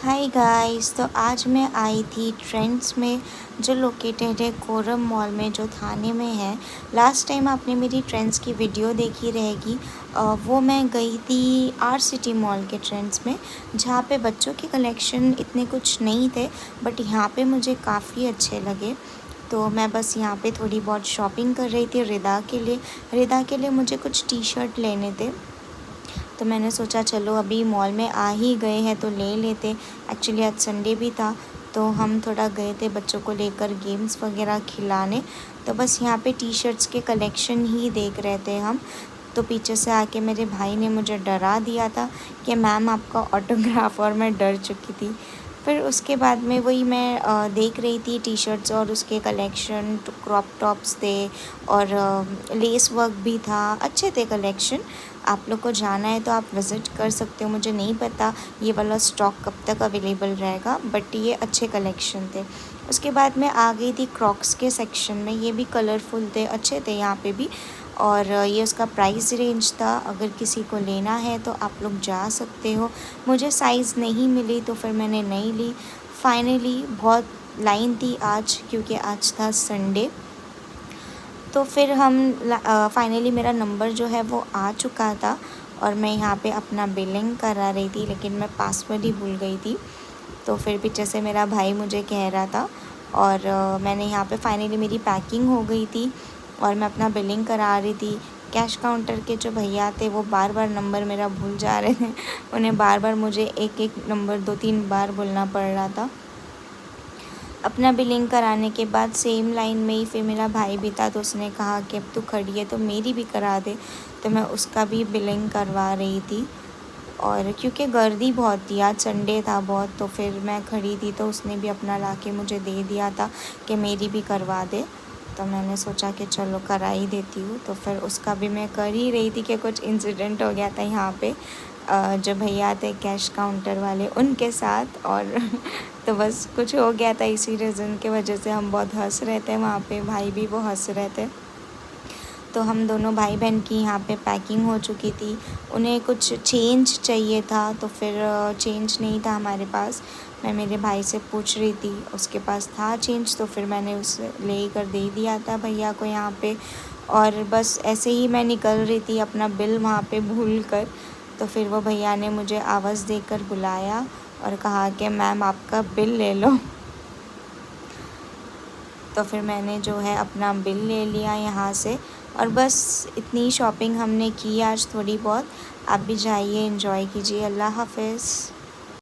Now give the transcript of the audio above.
Hi guys, तो आज मैं आई थी ट्रेंड्स में जो लोकेटेड है कोरम मॉल में, जो थाने में है। लास्ट टाइम आपने मेरी ट्रेंड्स की वीडियो देखी रहेगी। वो मैं गई थी आर सिटी मॉल के ट्रेंड्स में, जहाँ पे बच्चों के कलेक्शन इतने कुछ नहीं थे, बट यहाँ पे मुझे काफ़ी अच्छे लगे। तो मैं बस यहाँ पे थोड़ी बहुत शॉपिंग कर रही थी रिदा के लिए मुझे कुछ टी शर्ट लेने थे। तो मैंने सोचा चलो अभी मॉल में आ ही गए हैं तो ले लेते। एक्चुअली आज संडे भी था, तो हम थोड़ा गए थे बच्चों को लेकर गेम्स वगैरह खिलाने। तो बस यहाँ पे टी शर्ट्स के कलेक्शन ही देख रहे थे हम। तो पीछे से आके मेरे भाई ने मुझे डरा दिया था कि मैम आपका ऑटोग्राफ, और मैं डर चुकी थी। फिर उसके बाद में वही मैं देख रही थी टी शर्ट्स और उसके कलेक्शन, क्रॉप टॉप्स थे और लेस वर्क भी था, अच्छे थे कलेक्शन। आप लोग को जाना है तो आप विज़िट कर सकते हो। मुझे नहीं पता ये वाला स्टॉक कब तक अवेलेबल रहेगा, बट ये अच्छे कलेक्शन थे। उसके बाद मैं आ गई थी क्रॉक्स के सेक्शन में। ये भी कलरफुल थे, अच्छे थे यहाँ पे भी। और ये उसका प्राइस रेंज था, अगर किसी को लेना है तो आप लोग जा सकते हो। मुझे साइज़ नहीं मिली तो फिर मैंने नहीं ली। फाइनली बहुत लाइन थी आज, क्योंकि आज था संडे। तो फिर हम फाइनली मेरा नंबर जो है वो आ चुका था, और मैं यहाँ पे अपना बिलिंग करा रही थी, लेकिन मैं पासवर्ड ही भूल गई थी। तो फिर पीछे से मेरा भाई मुझे कह रहा था, और मैंने यहाँ पे फाइनली मेरी पैकिंग हो गई थी और मैं अपना बिलिंग करा रही थी। कैश काउंटर के जो भैया थे वो बार बार नंबर मेरा भूल जा रहे थे। उन्हें बार बार मुझे एक एक नंबर 2-3 बार बोलना पड़ रहा था। अपना बिलिंग कराने के बाद सेम लाइन में ही फिर मेरा भाई भी था, तो उसने कहा कि अब तू खड़ी है तो मेरी भी करा दे। तो मैं उसका भी बिलिंग करवा रही थी, और क्योंकि गर्दी बहुत थी, आज संडे था बहुत, तो फिर मैं खड़ी थी तो उसने भी अपना लाके मुझे दे दिया था कि मेरी भी करवा दे। तो मैंने सोचा कि चलो करा ही देती हूँ। तो फिर उसका भी मैं कर ही रही थी कि कुछ इंसिडेंट हो गया था यहाँ पे जो भैया थे कैश काउंटर वाले, उनके साथ। और तो बस कुछ हो गया था, इसी रीज़न की वजह से हम बहुत हंस रहे थे वहाँ पे, भाई भी वो हंस रहे थे। तो हम दोनों भाई बहन की यहाँ पे पैकिंग हो चुकी थी। उन्हें कुछ चेंज चाहिए था, तो फिर चेंज नहीं था हमारे पास। मैं मेरे भाई से पूछ रही थी, उसके पास था चेंज, तो फिर मैंने उसे ले कर दे दिया था भैया को यहाँ पे। और बस ऐसे ही मैं निकल रही थी अपना बिल वहाँ पे भूल कर। तो फिर वो भैया ने मुझे आवाज़ देकर बुलाया और कहा कि मैम आपका बिल ले लो। तो फिर मैंने जो है अपना बिल ले लिया यहाँ से, और बस इतनी शॉपिंग हमने की आज थोड़ी बहुत। आप भी जाइए, एंजॉय कीजिए। अल्लाह हाफ़िज़।